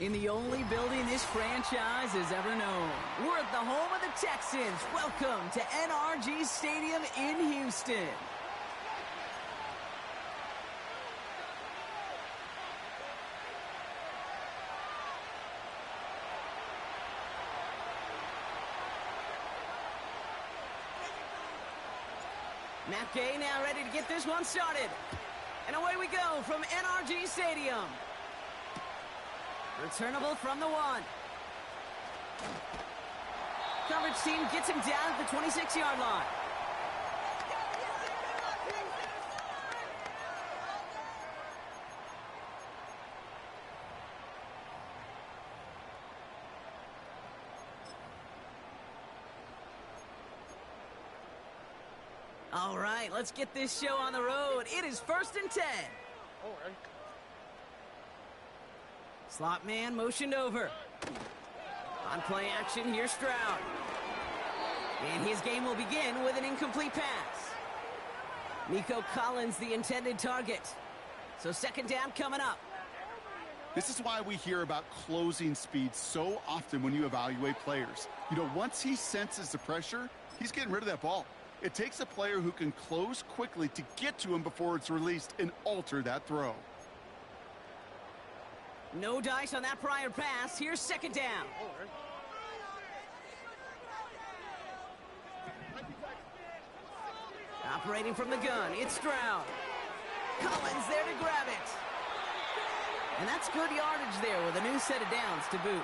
In the only building this franchise has ever known. We're at the home of the Texans. Welcome to NRG Stadium in Houston. Matt Gay now ready to get this one started. And away we go from NRG Stadium. Returnable from the 1. Coverage team gets him down at the 26-yard line. All right, let's get this show on the road. It is 1st and 10. All right. Slot man motioned over. On play action, here's Stroud. And his game will begin with an incomplete pass. Nico Collins, the intended target. So 2nd down coming up. This is why we hear about closing speed so often when you evaluate players. You know, once he senses the pressure, he's getting rid of that ball. It takes a player who can close quickly to get to him before it's released and alter that throw. No dice on that prior pass. Here's 2nd down. Operating from the gun, it's Stroud. Collins there to grab it. And that's good yardage there with a new set of downs to boot.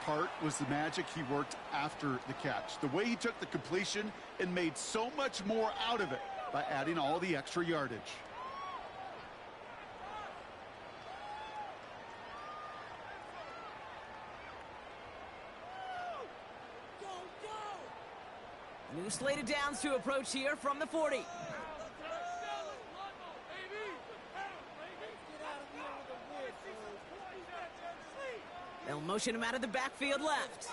Part was the magic he worked after the catch. The way he took the completion and made so much more out of it by adding all the extra yardage. New slate of downs to approach here from the 40. They'll motion him out of the backfield left.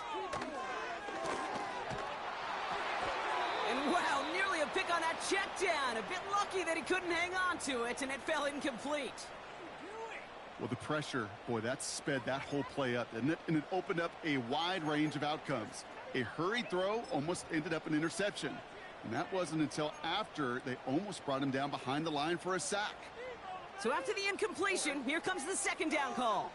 And wow, nearly a pick on that check down. A bit lucky that he couldn't hang on to it, and it fell incomplete. Well, the pressure, boy, that sped that whole play up, didn't it? And it opened up a wide range of outcomes. A hurried throw almost ended up an interception. And that wasn't until after they almost brought him down behind the line for a sack. So after the incompletion, here comes the 2nd down call.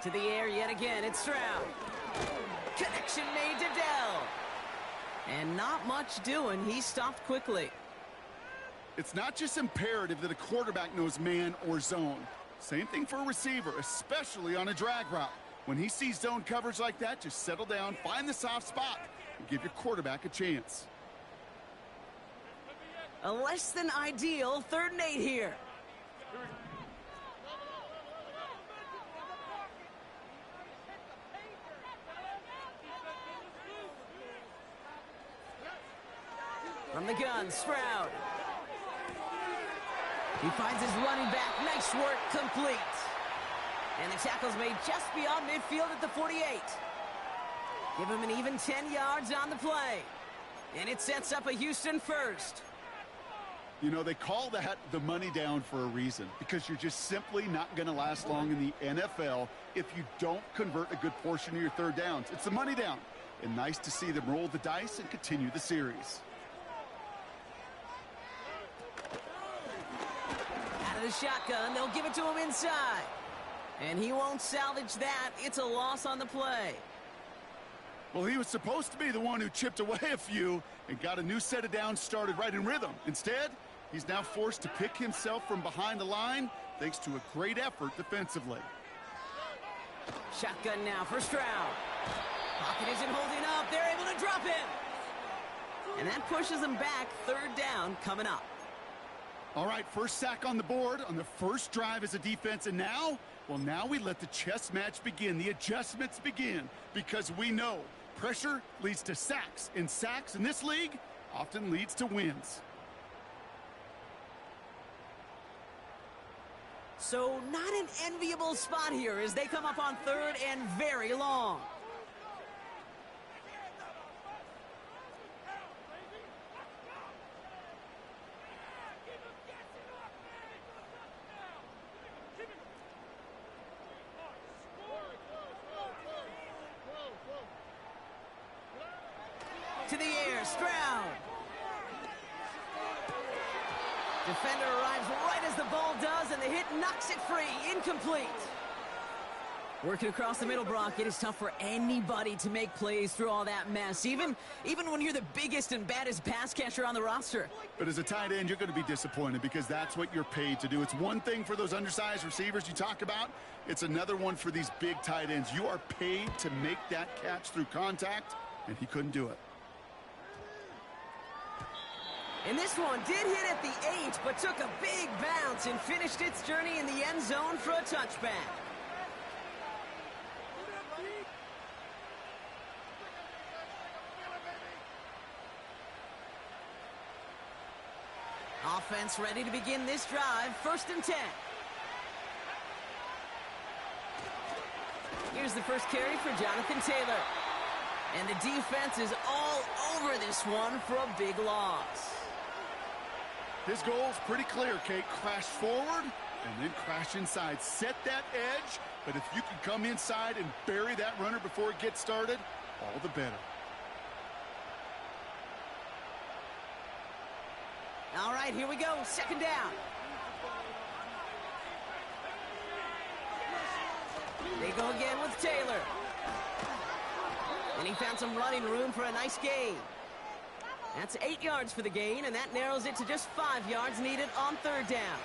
To the air yet again, it's Stroud. Connection made to Dell. And not much doing. He stopped quickly. It's not just imperative that a quarterback knows man or zone. Same thing for a receiver, especially on a drag route. When he sees zone coverage like that, just settle down, find the soft spot, and give your quarterback a chance. A less than ideal 3rd and 8 here. From the gun, Stroud. He finds his running back. Nice work, complete. And the tackle's made just beyond midfield at the 48. Give him an even 10 yards on the play. And it sets up a Houston first. You know, they call that the money down for a reason, because you're just simply not going to last long in the NFL if you don't convert a good portion of your 3rd downs. It's the money down. And nice to see them roll the dice and continue the series. Out of the shotgun, they'll give it to him inside. And he won't salvage that. It's a loss on the play. Well, he was supposed to be the one who chipped away a few and got a new set of downs started right in rhythm. Instead, he's now forced to pick himself from behind the line thanks to a great effort defensively. Shotgun now for Stroud. Pocket isn't holding up. They're able to drop him. And that pushes them back. 3rd down coming up. All right, first sack on the board on the first drive as a defense. And now, well, now we let the chess match begin. The adjustments begin, because we know pressure leads to sacks. And sacks in this league often leads to wins. So not an enviable spot here as they come up on 3rd and very long. To the air, Stroud. Defender arrives right as the ball does, and the hit knocks it free. Incomplete. Working across the middle, Brock, it is tough for anybody to make plays through all that mess, even when you're the biggest and baddest pass catcher on the roster. But as a tight end, you're going to be disappointed, because that's what you're paid to do. It's one thing for those undersized receivers you talk about. It's another one for these big tight ends. You are paid to make that catch through contact, and he couldn't do it. And this one did hit at the 8, but took a big bounce and finished its journey in the end zone for a touchback. Offense ready to begin this drive. 1st and 10. Here's the first carry for Jonathan Taylor. And the defense is all over this one for a big loss. His goal is pretty clear, Kate. Crash forward and then crash inside. Set that edge, but if you can come inside and bury that runner before it gets started, all the better. All right, here we go. 2nd down. They go again with Taylor. And he found some running room for a nice gain. That's 8 yards for the gain, and that narrows it to just 5 yards needed on 3rd down.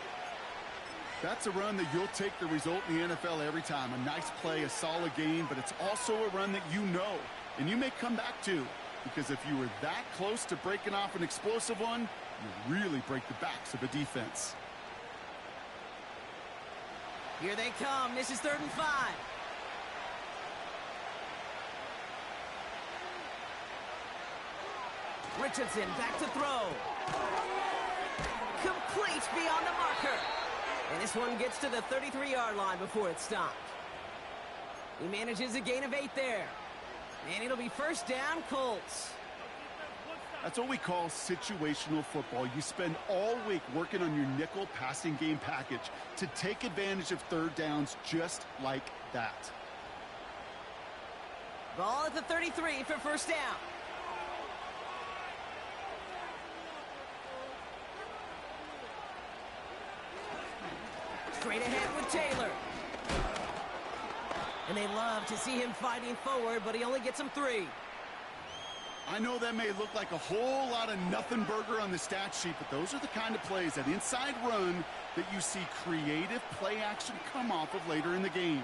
That's a run that you'll take the result in the NFL every time. A nice play, a solid gain, but it's also a run that you know, and you may come back to, because if you were that close to breaking off an explosive one, you really break the backs of a defense. Here they come. This is 3rd and 5. Richardson back to throw. Complete beyond the marker. And this one gets to the 33-yard line before it's stopped. He manages a gain of 8 there. And it'll be 1st down, Colts. That's what we call situational football. You spend all week working on your nickel passing game package to take advantage of 3rd downs just like that. Ball at the 33 for 1st down. Straight ahead with Taylor. And they love to see him fighting forward, but he only gets them 3. I know that may look like a whole lot of nothing burger on the stat sheet, but those are the kind of plays, that inside run, that you see creative play action come off of later in the game.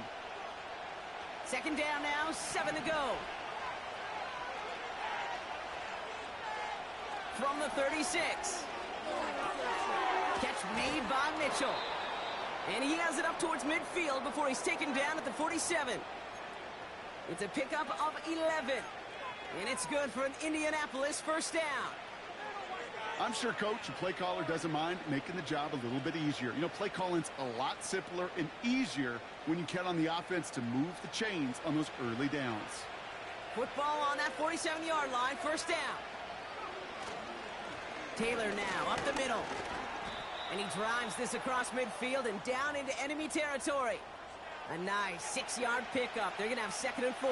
2nd down now, 7 to go. From the 36. Catch made by Mitchell. And he has it up towards midfield before he's taken down at the 47. It's a pickup of 11. And it's good for an Indianapolis 1st down. I'm sure coach and play caller doesn't mind making the job a little bit easier. You know, play calling's a lot simpler and easier when you count on the offense to move the chains on those early downs. Football on that 47-yard line, 1st down. Taylor now up the middle. And he drives this across midfield and down into enemy territory. A nice 6-yard pickup. They're going to have 2nd and 4.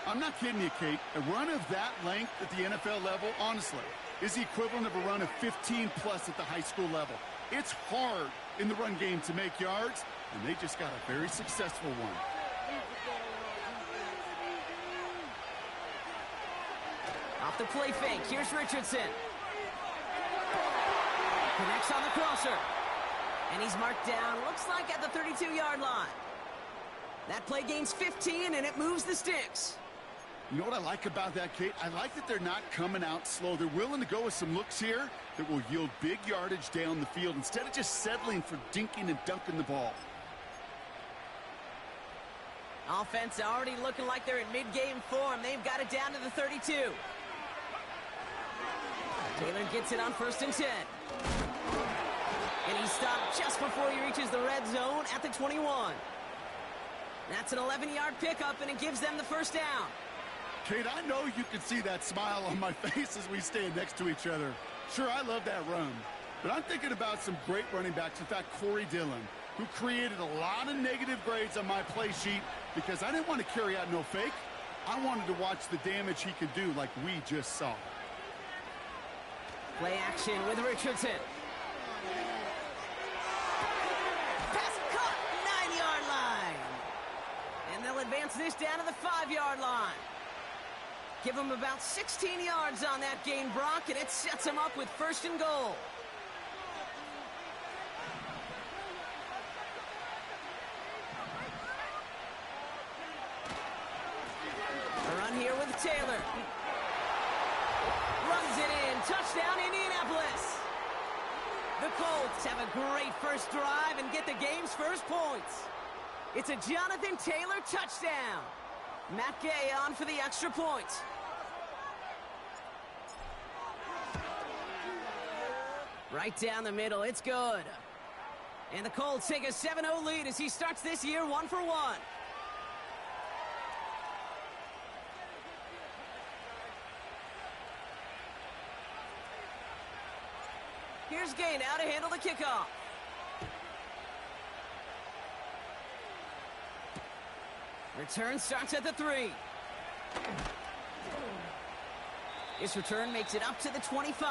I'm not kidding you, Kate. A run of that length at the NFL level, honestly, is the equivalent of a run of 15-plus at the high school level. It's hard in the run game to make yards, and they just got a very successful one. Off the play fake, here's Richardson. Connects on the crosser. And he's marked down, looks like at the 32-yard line. That play gains 15, and it moves the sticks. You know what I like about that, Kate? I like that they're not coming out slow. They're willing to go with some looks here that will yield big yardage down the field instead of just settling for dinking and dunking the ball. Offense already looking like they're in mid-game form. They've got it down to the 32. Taylor gets it on 1st and 10. And he's stopped just before he reaches the red zone at the 21. That's an 11-yard pickup, and it gives them the 1st down. Kate, I know you can see that smile on my face as we stand next to each other. Sure, I love that run. But I'm thinking about some great running backs. In fact, Corey Dillon, who created a lot of negative grades on my play sheet because I didn't want to carry out no fake. I wanted to watch the damage he could do like we just saw. Play action with Richardson. Pass caught, 9-yard line. And they'll advance this down to the 5-yard line. Give them about 16 yards on that gain, Brock, and it sets them up with 1st and goal. A run here with Taylor. Runs it in. Touchdown, Indianapolis. The Colts have a great first drive and get the game's first points. It's a Jonathan Taylor touchdown. Matt Gay on for the extra point. Right down the middle, it's good. And the Colts take a 7-0 lead as he starts this year 1 for 1. Here's Gay now to handle the kickoff. Return starts at the 3. This return makes it up to the 25.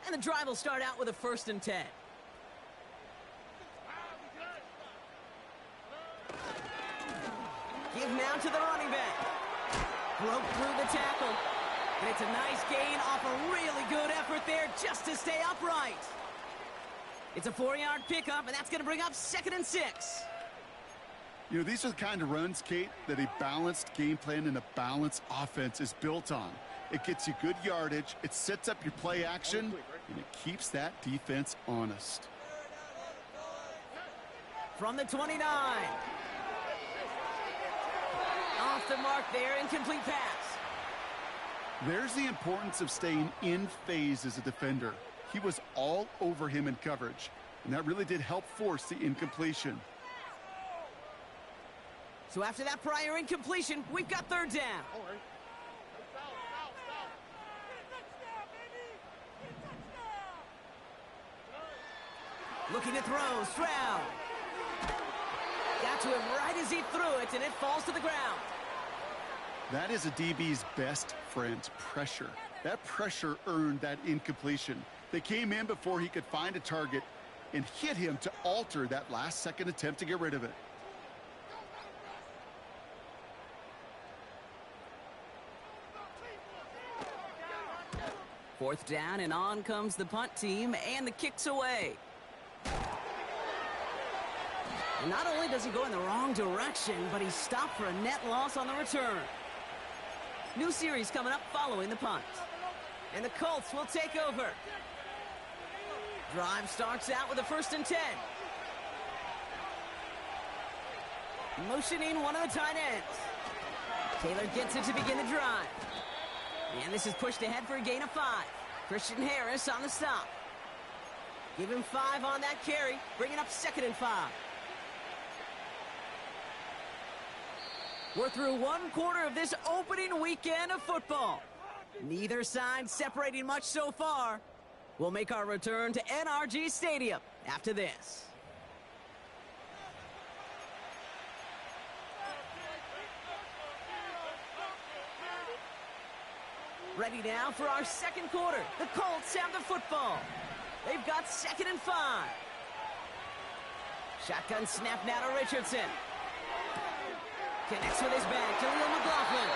And the drive will start out with a 1st and 10. Give now to the running back. Broke through the tackle. And it's a nice gain off a really good effort there just to stay upright. It's a 4-yard pickup, and that's going to bring up 2nd and 6. You know, these are the kind of runs, Kate, that a balanced game plan and a balanced offense is built on. It gets you good yardage, it sets up your play action, and it keeps that defense honest. From the 29. Off the mark there, incomplete pass. There's the importance of staying in phase as a defender. He was all over him in coverage, and that really did help force the incompletion. So after that prior incompletion, we've got 3rd down. Looking to throw, Stroud. Got to him right as he threw it, and it falls to the ground. That is a DB's best friend, pressure. That pressure earned that incompletion. They came in before he could find a target and hit him to alter that last-second attempt to get rid of it. Fourth down, and on comes the punt team, and the kick's away. And not only does he go in the wrong direction, but he's stopped for a net loss on the return. New series coming up following the punt. And the Colts will take over. Drive starts out with a 1st and 10. Motioning one of the tight ends. Taylor gets it to begin the drive. And this is pushed ahead for a gain of 5. Christian Harris on the stop. Give him 5 on that carry, bringing up 2nd and 5. We're through one quarter of this opening weekend of football. Neither side separating much so far. We'll make our return to NRG Stadium after this. Ready now for our second quarter. The Colts have the football. They've got 2nd and 5. Shotgun snap now to Richardson. Connects with his back to Leo McLaughlin.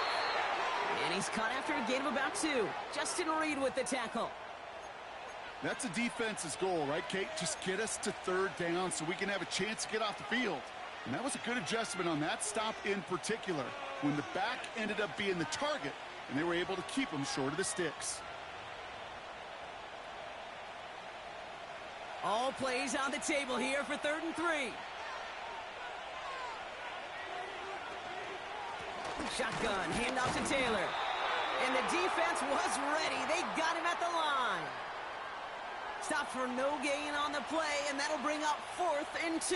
And he's caught after a gain of about 2. Justin Reed with the tackle. That's a defense's goal, right, Kate? Just get us to 3rd down so we can have a chance to get off the field. And that was a good adjustment on that stop in particular, when the back ended up being the target, and they were able to keep him short of the sticks. All plays on the table here for 3rd and 3. Shotgun, handoff to Taylor. And the defense was ready. They got him at the line. Stop for no gain on the play, and that'll bring up 4th and 2.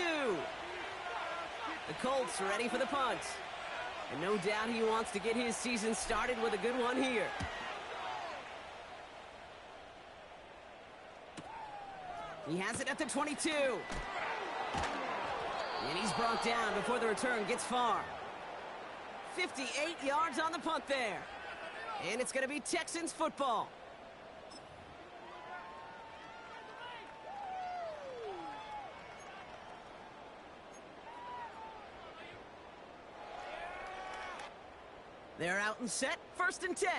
The Colts ready for the punt. And no doubt he wants to get his season started with a good one here. He has it at the 22. And he's brought down before the return gets far. 58 yards on the punt there. And it's going to be Texans football. They're out and set. 1st and 10.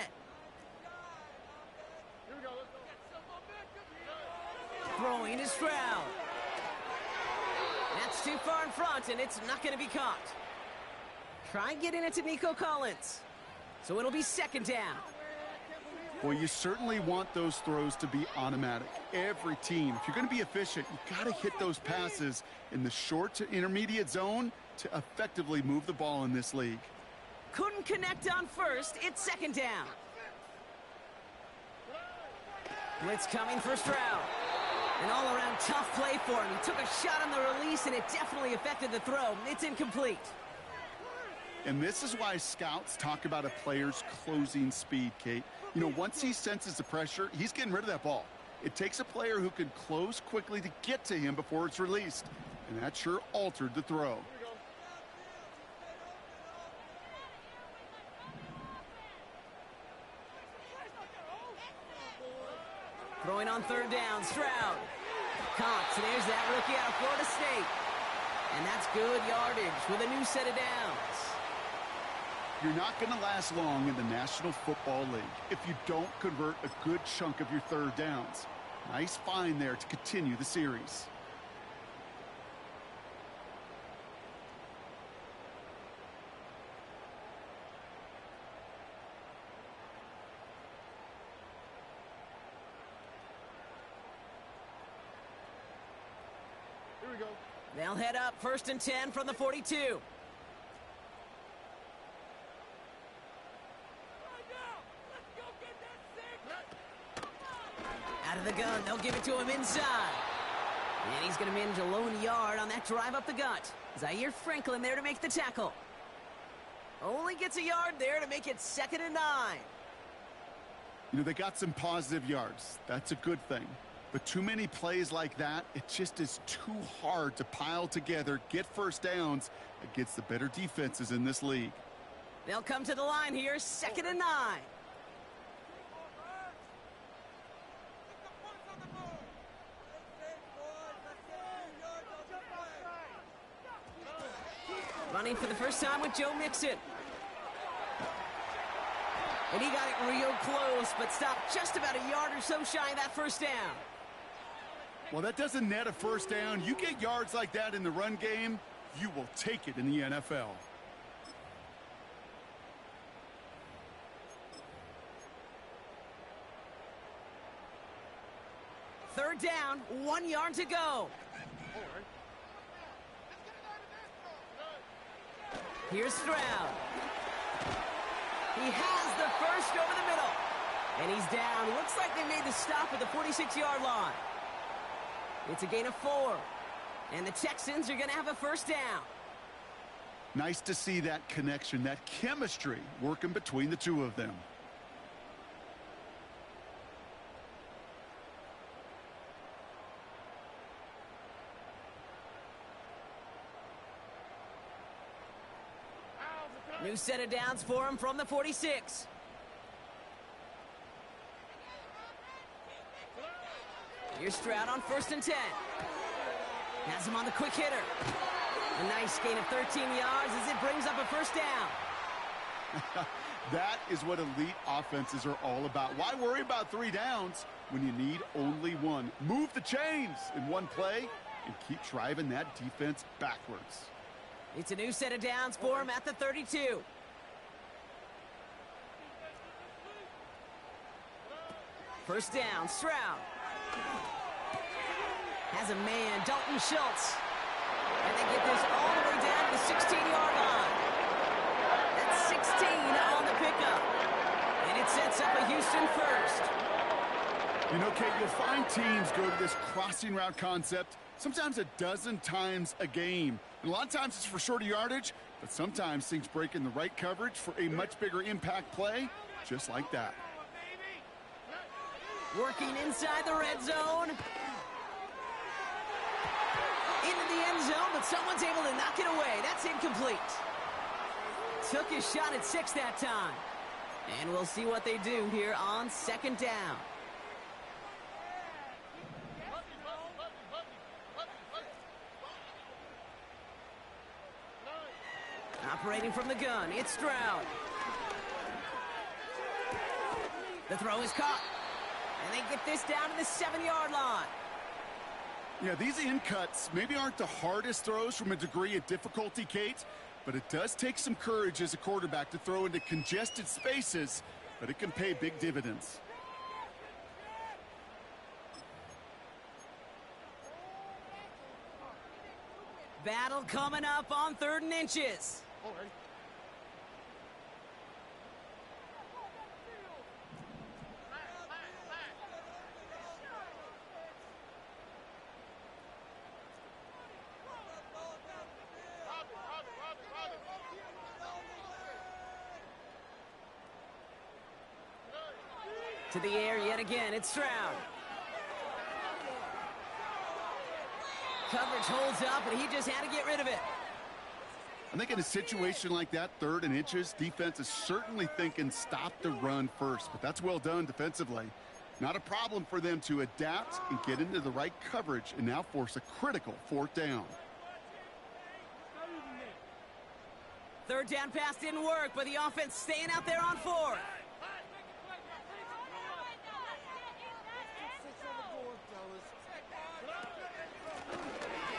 Throwing to Stroud. That's too far in front, and it's not going to be caught. Try getting it to Nico Collins. So it'll be 2nd down. Well, you certainly want those throws to be automatic. Every team, if you're going to be efficient, you got to hit those passes in the short to intermediate zone to effectively move the ball in this league. Couldn't connect on 1st. It's 2nd down. Blitz coming for Stroud. An all-around tough play for him. He took a shot on the release, and it definitely affected the throw. It's incomplete. And this is why scouts talk about a player's closing speed, Kate. You know, once he senses the pressure, he's getting rid of that ball. It takes a player who can close quickly to get to him before it's released. And that sure altered the throw. Throwing on 3rd down, Stroud. Caught, so there's that rookie out of Florida State. And that's good yardage with a new set of downs. You're not going to last long in the National Football League if you don't convert a good chunk of your 3rd downs. Nice find there to continue the series. Here we go. They'll head up 1st and 10 from the 42. Out of the gun, they'll give it to him inside. And he's going to manage a lone yard on that drive up the gut. Zaire Franklin there to make the tackle. Only gets a yard there to make it 2nd and 9. You know, they got some positive yards. That's a good thing. But too many plays like that, it just is too hard to pile together, get 1st downs against the better defenses in this league. They'll come to the line here, 2nd and 9. Running for the first time with Joe Mixon. And he got it real close, but stopped just about a yard or so shy of that first down. Well, that doesn't net a first down. You get yards like that in the run game, you will take it in the NFL. Third down, 1 yard to go. Here's Stroud. He has the first over the middle. And he's down. Looks like they made the stop at the 46-yard line. It's a gain of 4. And the Texans are going to have a first down. Nice to see that connection, that chemistry working between the two of them. New set of downs for him from the 46. Here's Stroud on 1st and 10. Has him on the quick hitter. A nice gain of 13 yards as it brings up a first down. That is what elite offenses are all about. Why worry about 3 downs when you need only 1? Move the chains in one play and keep driving that defense backwards. It's a new set of downs for him at the 32. First down, Stroud. Has a man, Dalton Schultz. And they get this all the way down to the 16-yard line. That's 16 on the pickup. And it sets up a Houston first. You know, Kate, you'll find teams go to this crossing route concept sometimes a dozen times a game. And a lot of times it's for shorter yardage, but sometimes things break in the right coverage for a much bigger impact play, just like that. Working inside the red zone. Into the end zone, but someone's able to knock it away. That's incomplete. Took his shot at 6 that time. And we'll see what they do here on 2nd down. Operating from the gun, it's Stroud. The throw is caught. And they get this down to the 7-yard line. Yeah, these in cuts maybe aren't the hardest throws from a degree of difficulty, Kate, but it does take some courage as a quarterback to throw into congested spaces, but it can pay big dividends. Battle coming up on 3rd and inches. To the air yet again, it's Stroud. Coverage holds up, and he just had to get rid of it. I think in a situation like that, 3rd and inches, defense is certainly thinking stop the run first, but that's well done defensively. Not a problem for them to adapt and get into the right coverage and now force a critical 4th down. 3rd down pass didn't work, but the offense staying out there on 4th.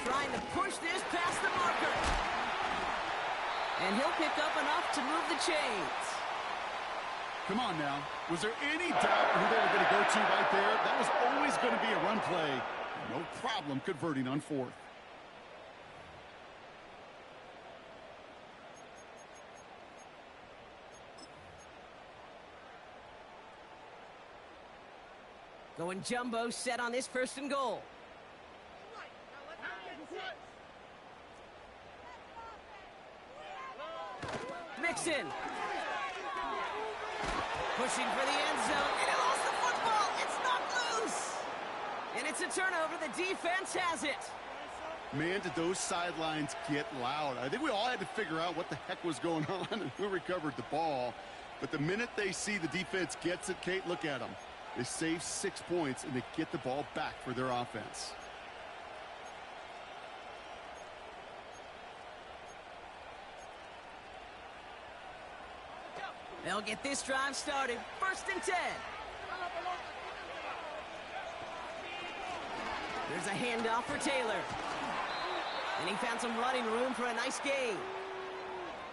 Trying to push this past the marker. And he'll pick up enough to move the chains. Come on now. Was there any doubt who they were going to go to right there? That was always going to be a run play. No problem converting on 4th. Going jumbo set on this 1st and goal. Mixon. Pushing for the end zone, and he lost the football. It's knocked loose. And it's a turnover. The defense has it. Man, did those sidelines get loud. I think we all had to figure out what the heck was going on and who recovered the ball. But the minute they see the defense gets it, Kate, look at them. They save 6 points, and they get the ball back for their offense. They'll get this drive started. 1st and 10. There's a handoff for Taylor. And he found some running room for a nice gain.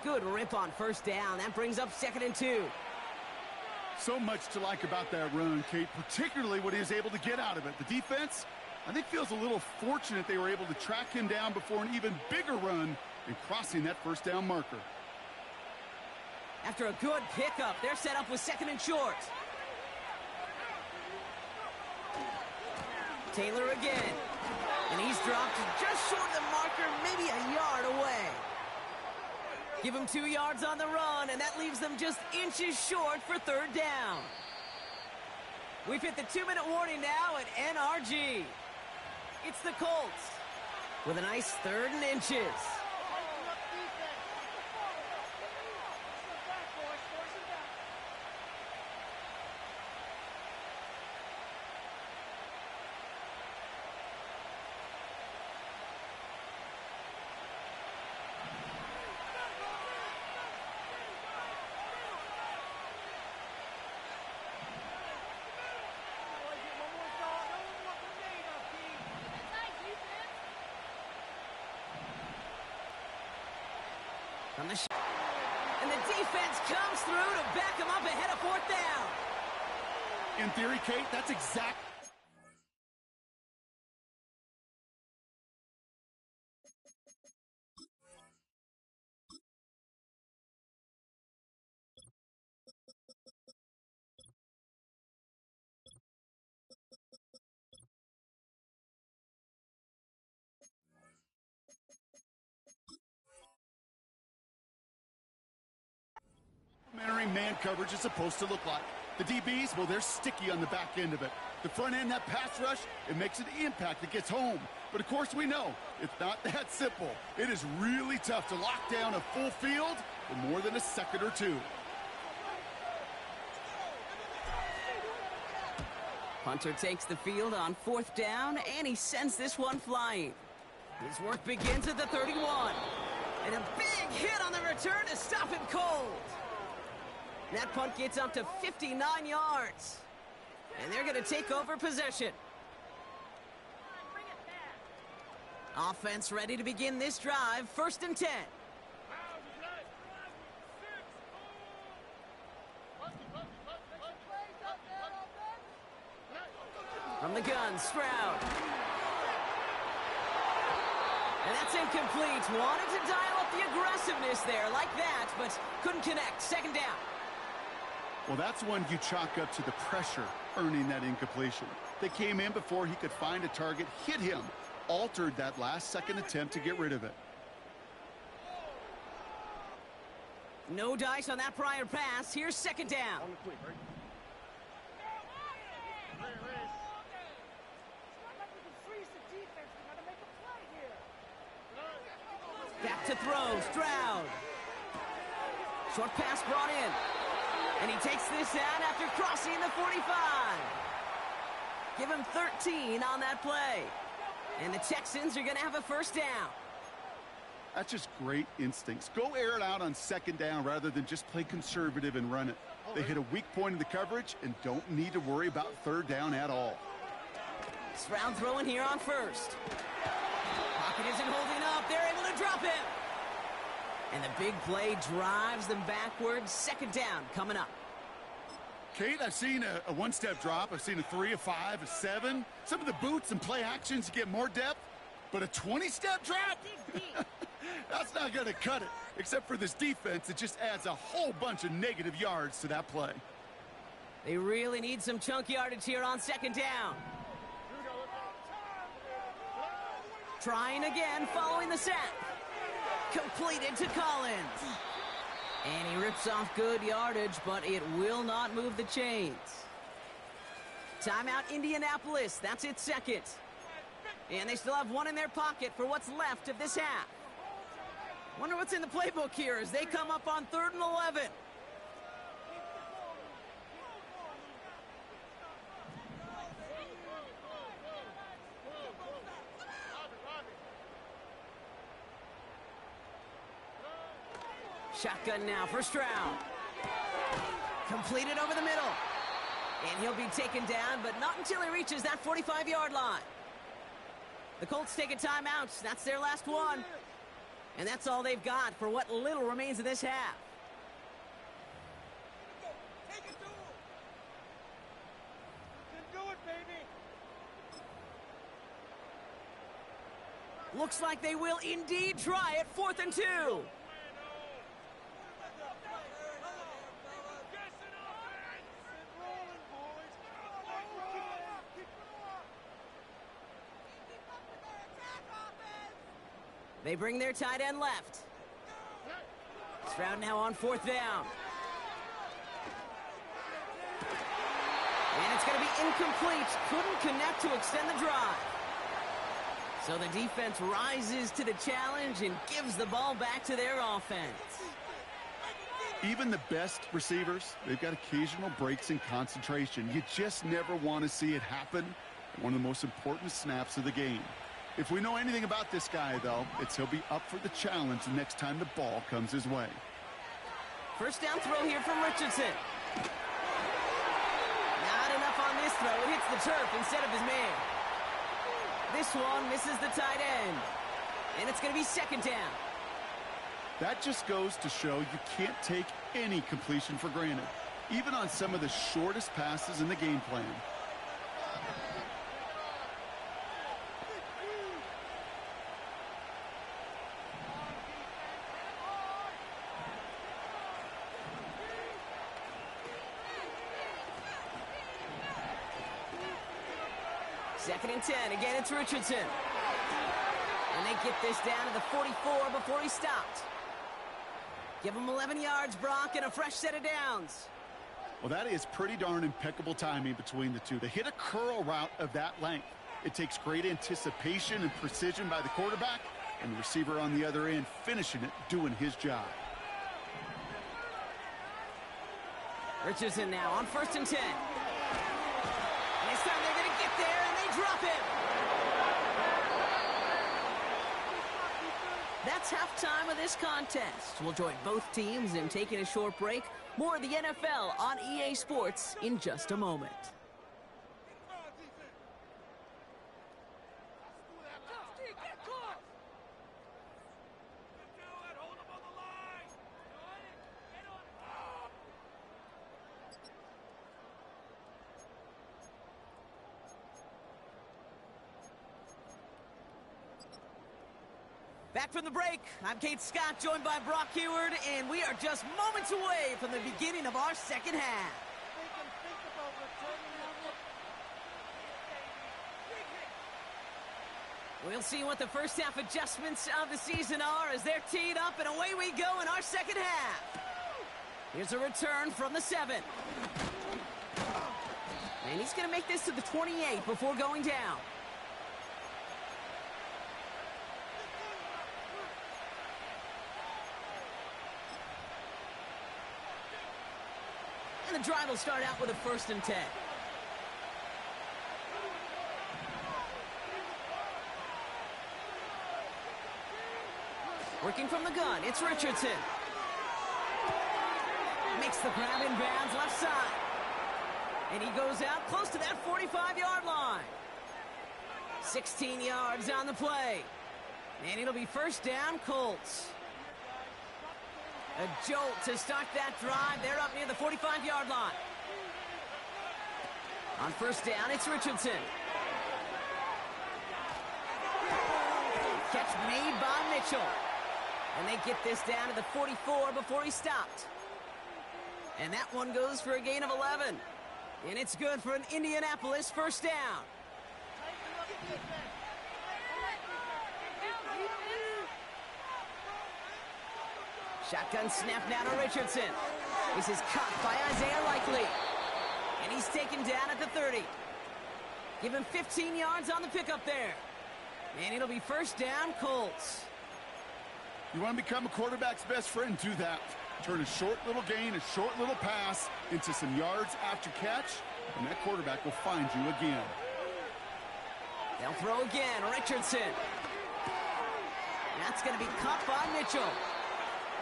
Good rip on 1st down. That brings up 2nd and 2. So much to like about that run, Kate, particularly what he was able to get out of it. The defense, I think, feels a little fortunate they were able to track him down before an even bigger run and crossing that 1st down marker. After a good pickup, they're set up with 2nd and short. Taylor again. And he's dropped just short of the marker, maybe a yard away. Give him 2 yards on the run, and that leaves them just inches short for 3rd down. We've hit the 2-minute warning now at NRG. It's the Colts with a nice 3rd and inches. And the defense comes through to back him up ahead of 4th down. In theory, Kate, that's exact. Man coverage is supposed to look like. The DBs, well, they're sticky on the back end of it. The front end, that pass rush, it makes an impact that gets home. But, of course, we know it's not that simple. It is really tough to lock down a full field for more than a second or two. Hunter takes the field on 4th down, and he sends this one flying. His work begins at the 31. And a big hit on the return to stop him cold. That punt gets up to 59 yards. And they're going to take over possession. Offense ready to begin this drive. 1st and 10. From the gun, Stroud. And that's incomplete. Wanted to dial up the aggressiveness there like that, but couldn't connect. 2nd down. Well, that's one you chalk up to the pressure earning that incompletion. They came in before he could find a target, hit him, altered that last-second attempt to get rid of it. No dice on that prior pass. Here's 2nd down. Back to throw, Stroud. Short pass brought in. And he takes this out after crossing the 45. Give him 13 on that play. And the Texans are going to have a 1st down. That's just great instincts. Go air it out on 2nd down rather than just play conservative and run it. They hit a weak point in the coverage and don't need to worry about 3rd down at all. Stroud throwing here on 1st. Pocket isn't holding up. They're able to drop him. And the big play drives them backwards. 2nd down coming up. Kate, I've seen a 1-step drop. I've seen a 3, a 5, a 7. Some of the boots and play actions to get more depth. But a 20-step drop? That's not going to cut it. Except for this defense, it just adds a whole bunch of negative yards to that play. They really need some chunk yardage here on 2nd down. Trying again following the sack. Completed to Collins. And he rips off good yardage, but it will not move the chains. Timeout Indianapolis. That's its 2nd. And they still have one in their pocket for what's left of this half. Wonder what's in the playbook here as they come up on 3rd and 11. Shotgun now for Stroud. Completed over the middle. And he'll be taken down, but not until he reaches that 45-yard line. The Colts take a timeout. That's their last one. And that's all they've got for what little remains of this half. Take it to him. You can do it, baby. Looks like they will indeed try it. 4th and 2. They bring their tight end left. Stroud now on 4th down. And it's going to be incomplete. Couldn't connect to extend the drive. So the defense rises to the challenge and gives the ball back to their offense. Even the best receivers, they've got occasional breaks in concentration. You just never want to see it happen at one of the most important snaps of the game. If we know anything about this guy, though, it's he'll be up for the challenge the next time the ball comes his way. First down throw here from Richardson. Not enough on this throw. It hits the turf instead of his man. This one misses the tight end. And it's going to be 2nd down. That just goes to show you can't take any completion for granted, even on some of the shortest passes in the game plan. Second and 10. Again, it's Richardson. And they get this down to the 44 before he stopped. Give him 11 yards, Brock, and a fresh set of downs. Well, that is pretty darn impeccable timing between the two. They hit a curl route of that length. It takes great anticipation and precision by the quarterback, and the receiver on the other end finishing it, doing his job. Richardson now on 1st and 10. And this time they're going to get there, and they drop him. That's halftime of this contest. We'll join both teams in taking a short break. More of the NFL on EA Sports in just a moment. Back from the break, I'm Kate Scott, joined by Brock Heward, and we are just moments away from the beginning of our second half. We'll see what the first half adjustments of the season are as they're teed up, and away we go in our second half. Here's a return from the 7. And he's going to make this to the 28 before going down. And the drive will start out with a 1st and 10. Working from the gun, it's Richardson. Makes the grab in bounds left side. And he goes out close to that 45-yard line. 16 yards on the play. And it'll be first down, Colts. A jolt to start that drive. They're up near the 45-yard line. On first down, it's Richardson. Catch made by Mitchell. And they get this down to the 44 before he stopped. And that one goes for a gain of 11. And it's good for an Indianapolis first down. Shotgun snap now to Richardson. This is caught by Isaiah Likely. And he's taken down at the 30. Give him 15 yards on the pickup there. And it'll be first down, Colts. You want to become a quarterback's best friend, do that. Turn a short little gain, a short little pass into some yards after catch, and that quarterback will find you again. They'll throw again, Richardson. That's going to be caught by Mitchell.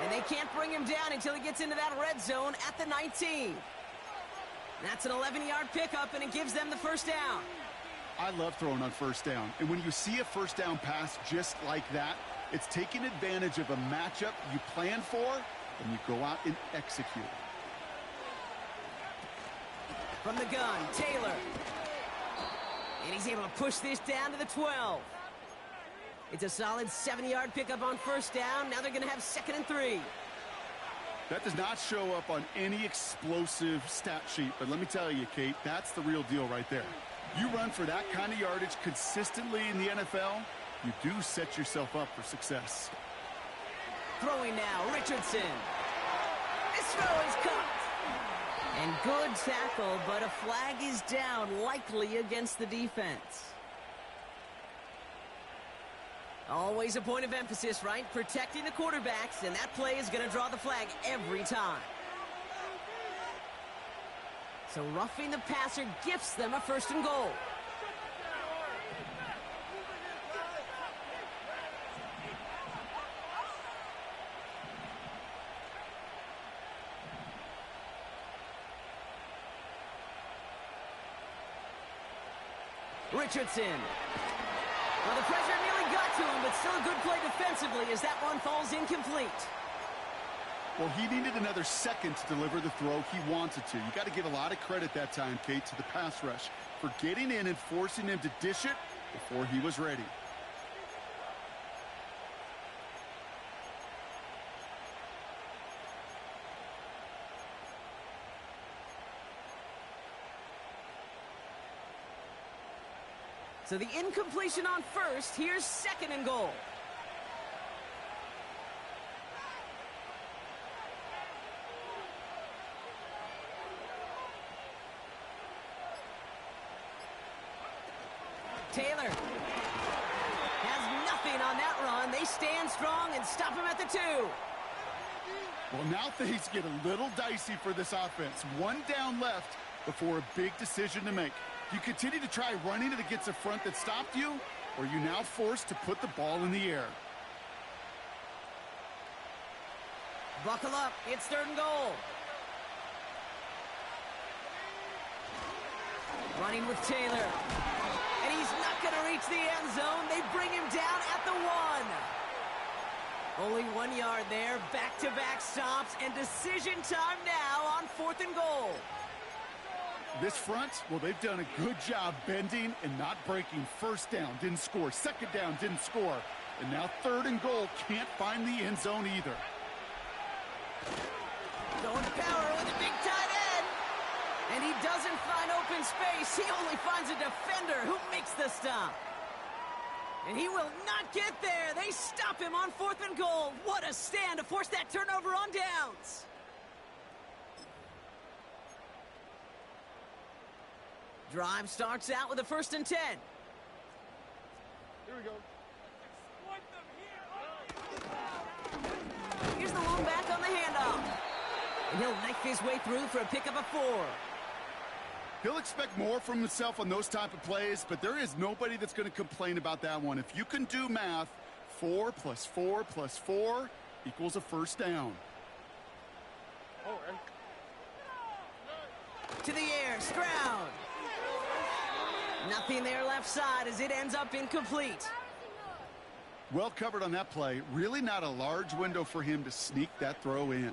And they can't bring him down until he gets into that red zone at the 19. That's an 11-yard pickup, and it gives them the first down. I love throwing on first down. And when you see a first down pass just like that, it's taking advantage of a matchup you plan for, and you go out and execute. From the gun, Taylor. And he's able to push this down to the 12. It's a solid 7-yard pickup on first down. Now they're going to have 2nd and 3. That does not show up on any explosive stat sheet, but let me tell you, Kate, that's the real deal right there. You run for that kind of yardage consistently in the NFL, you do set yourself up for success. Throwing now, Richardson. This throw is caught. And good tackle, but a flag is down, likely against the defense. Always a point of emphasis, right? Protecting the quarterbacks, and that play is going to draw the flag every time. So roughing the passer gifts them a 1st and goal. Richardson. Well, the pressure nearly got to him, but still a good play defensively as that one falls incomplete. Well, he needed another second to deliver the throw he wanted to. You got to give a lot of credit that time, Kate, to the pass rush for getting in and forcing him to dish it before he was ready. So the incompletion on first. Here's 2nd and goal. Taylor has nothing on that run. They stand strong and stop him at the 2. Well, now things get a little dicey for this offense. 1 down left before a big decision to make. Do you continue to try running it against a front that stopped you, or are you now forced to put the ball in the air? Buckle up. It's 3rd and goal. Running with Taylor. And he's not going to reach the end zone. They bring him down at the 1. Only 1 yard there. Back-to-back stops, and decision time now on 4th and goal. This front, well, they've done a good job bending and not breaking. First down, didn't score. Second down, didn't score. And now 3rd and goal, can't find the end zone either. Going to power with a big tight end. And he doesn't find open space. He only finds a defender who makes the stop. And he will not get there. They stop him on 4th and goal. What a stand to force that turnover on downs. Drive starts out with a 1st and 10. Here we go. Here's the lone back on the handoff. And he'll knife his way through for a pickup of 4. He'll expect more from himself on those type of plays, but there is nobody that's going to complain about that one. If you can do math, 4 + 4 + 4 equals a 1st down. To the air, Stroud. Nothing there left side as it ends up incomplete. Well covered on that play. Really not a large window for him to sneak that throw in.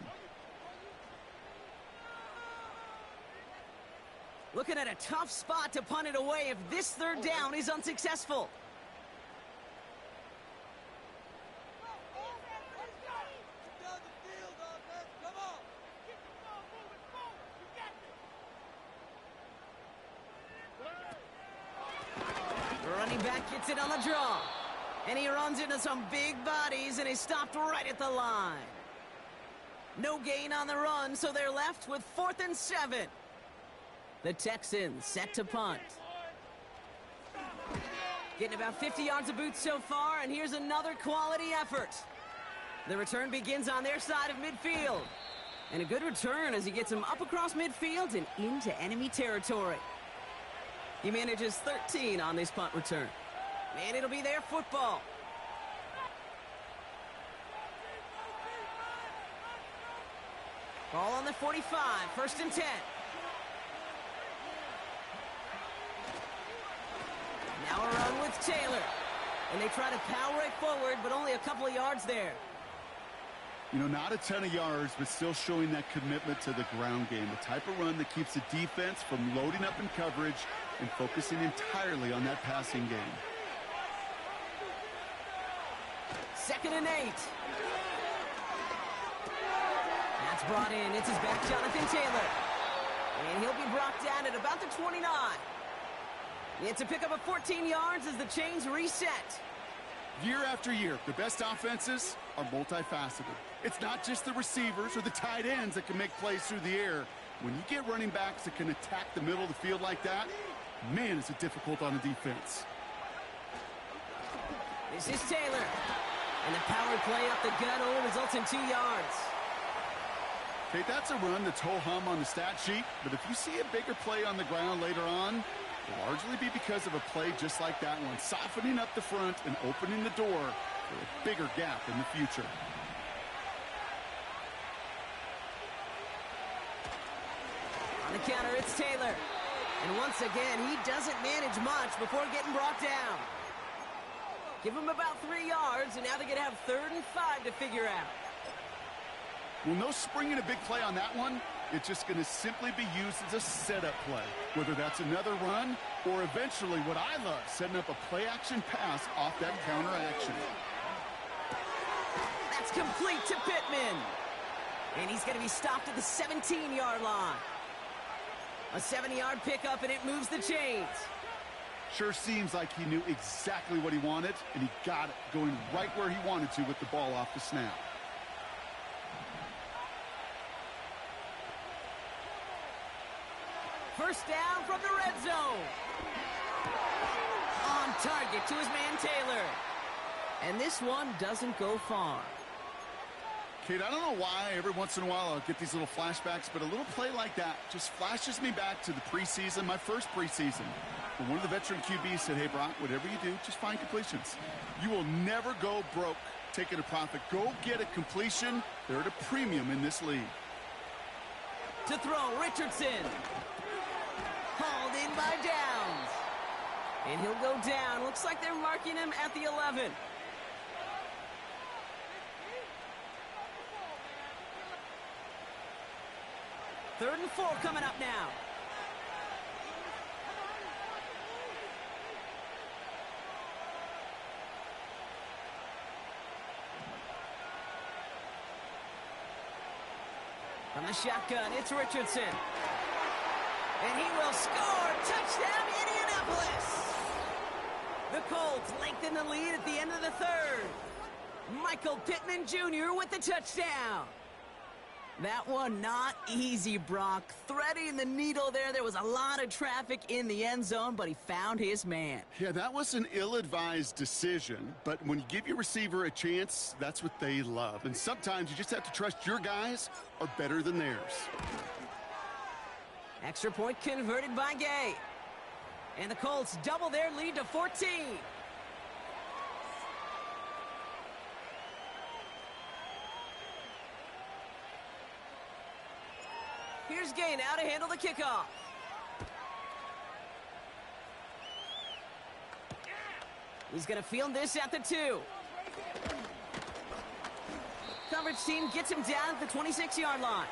Looking at a tough spot to punt it away if this 3rd down is unsuccessful. Running back gets it on the draw. And he runs into some big bodies and is stopped right at the line. No gain on the run, so they're left with 4th and 7. The Texans set to punt. Getting about 50 yards of boots so far, and here's another quality effort. The return begins on their side of midfield. And a good return as he gets him up across midfield and into enemy territory. He manages 13 on this punt return. And it'll be their football. Ball on the 45, 1st and 10. Now a run with Taylor. And they try to power it forward, but only a couple of yards there. You know, not a ton of yards, but still showing that commitment to the ground game. The type of run that keeps the defense from loading up in coverage and focusing entirely on that passing game. 2nd and 8. That's brought in. It's his back, Jonathan Taylor. And he'll be brought down at about the 29. It's a pickup of 14 yards as the chains reset. Year after year, the best offenses are multifaceted. It's not just the receivers or the tight ends that can make plays through the air. When you get running backs that can attack the middle of the field like that, man, is it difficult on the defense. This is Taylor. And the power play up the gut only results in 2 yards. Okay, that's a run that's ho-hum on the stat sheet, but if you see a bigger play on the ground later on, it'll largely be because of a play just like that one, softening up the front and opening the door for a bigger gap in the future. On the counter, it's Taylor. And once again, he doesn't manage much before getting brought down. Give him about 3 yards, and now they're going to have 3rd and 5 to figure out. Well, no springing a big play on that one. It's just going to simply be used as a setup play, whether that's another run or eventually what I love, setting up a play-action pass off that counter action. That's complete to Pittman. And he's going to be stopped at the 17-yard line. A 7-yard pickup, and it moves the chains. Sure seems like he knew exactly what he wanted, and he got it, going right where he wanted to with the ball off the snap. First down from the red zone. On target to his man Taylor. And this one doesn't go far. Kate, I don't know why every once in a while I'll get these little flashbacks, but a little play like that just flashes me back to the preseason, my first preseason. When one of the veteran QBs said, hey, Brock, whatever you do, just find completions. You will never go broke taking a profit. Go get a completion. They're at a premium in this league. To throw, Richardson. Hauled in by Downs. And he'll go down. Looks like they're marking him at the 11. Third and 4 coming up now. From the shotgun, it's Richardson. And he will score. Touchdown, Indianapolis. The Colts lengthen the lead at the end of the 3rd. Michael Pittman Jr. with the touchdown. That one not easy, Brock. Threading the needle there. There was a lot of traffic in the end zone, but he found his man. Yeah, that was an ill-advised decision, but when you give your receiver a chance, that's what they love. And sometimes you just have to trust your guys are better than theirs. Extra point converted by Gay. And the Colts double their lead to 14. Here's Gay now to handle the kickoff. He's going to field this at the 2. Coverage team gets him down at the 26-yard line.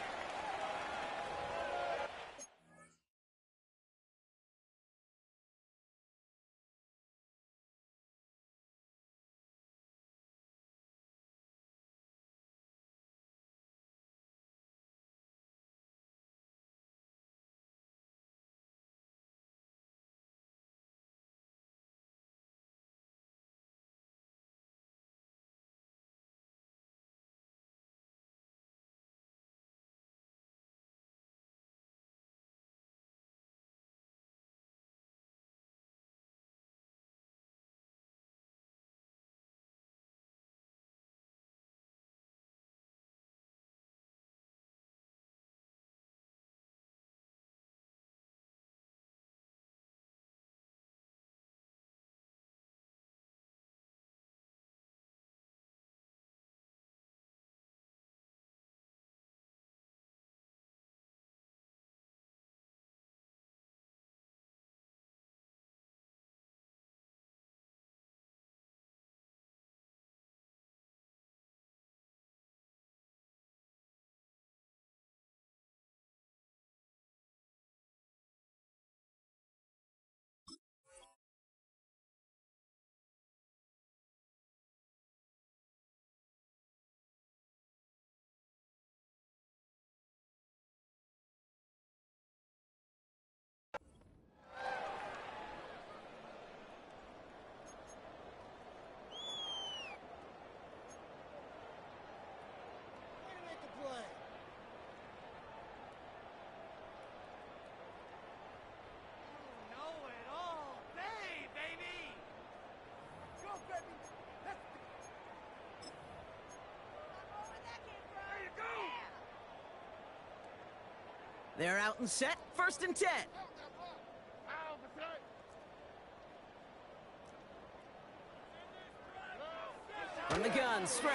They're out and set, 1st and 10. From the gun, Stroud.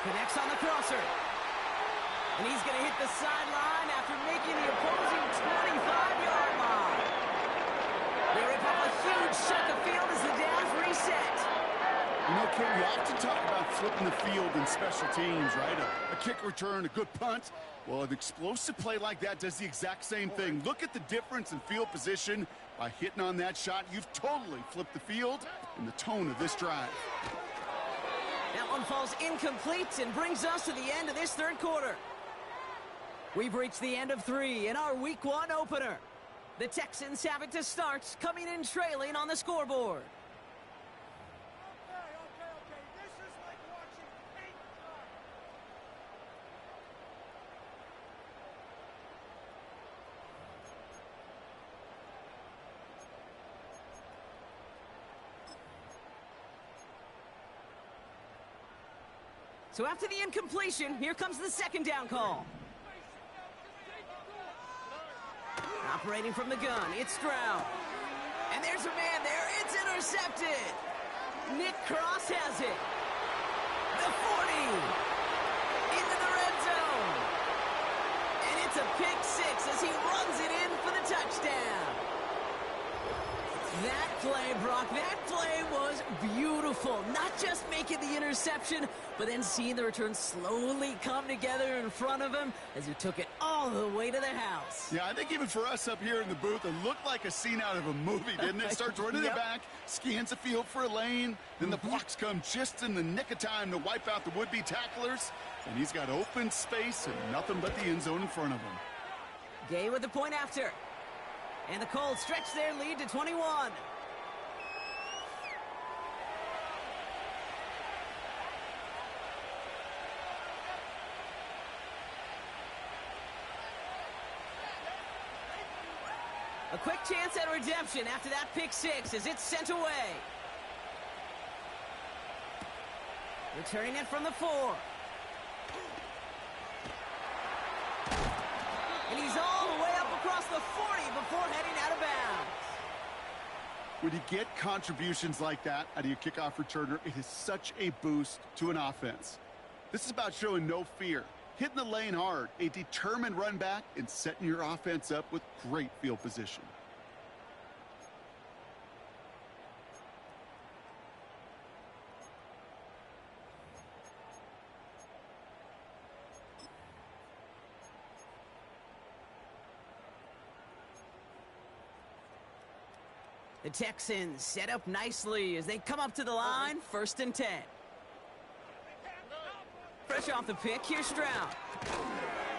Connects on the crosser. And he's going to hit the sideline after making the opposing 25-yard line. They rip up a huge chunk of field as the downs reset. You know, Ken, we often talk about flipping the field in special teams, right? A kick return, a good punt. Well, an explosive play like that does the exact same thing. Look at the difference in field position. By hitting on that shot, you've totally flipped the field and the tone of this drive. That one falls incomplete and brings us to the end of this 3rd quarter. We've reached the end of 3 in our Week 1 opener. The Texans have it to start, coming in trailing on the scoreboard. Okay. This is like watching paint dry. So after the incompletion, here comes the 2nd down call. Operating from the gun, it's Stroud. And there's a man there, it's intercepted. Nick Cross has it. The 40. Into the red zone. And it's a pick 6 as he runs it in for the touchdown. That play, Brock, that play was beautiful. Not just making the interception, but then seeing the return slowly come together in front of him as he took it all the way to the house. Yeah, I think even for us up here in the booth, it looked like a scene out of a movie, didn't it? Starts running it back, scans the field for a lane, then the blocks come just in the nick of time to wipe out the would-be tacklers, and he's got open space and nothing but the end zone in front of him. Gay with the point after. And the Colts stretch their lead to 21. A quick chance at redemption after that pick 6 as it's sent away. Returning it from the 4. And he's all the way up across the 40 before heading out of bounds. When you get contributions like that out of your kickoff returner, it is such a boost to an offense. This is about showing no fear, hitting the lane hard, a determined run back, and setting your offense up with great field position. The Texans set up nicely as they come up to the line, 1st and 10. Fresh off the pick, here's Stroud.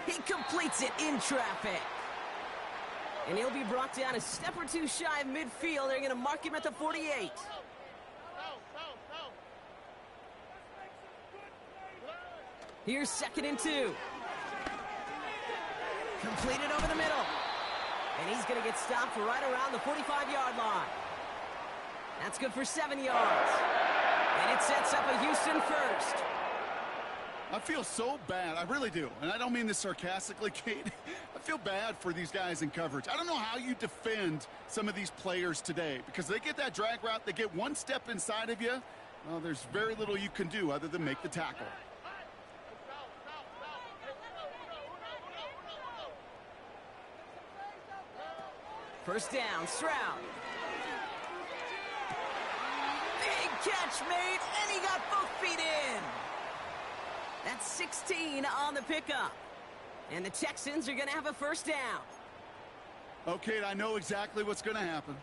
He completes it in traffic. And he'll be brought down a step or two shy of midfield. They're going to mark him at the 48. Here's 2nd and 2. Completed over the middle. And he's going to get stopped right around the 45-yard line. That's good for 7 yards. And it sets up a Houston first. I feel so bad. I really do. And I don't mean this sarcastically, Kate. I feel bad for these guys in coverage. I don't know how you defend some of these players today because they get that drag route, they get one step inside of you. Well, there's very little you can do other than make the tackle. First down, Stroud. Big catch made, and he got both feet in. That's 16 on the pickup. And the Texans are going to have a first down. Okay, I know exactly what's going to happen.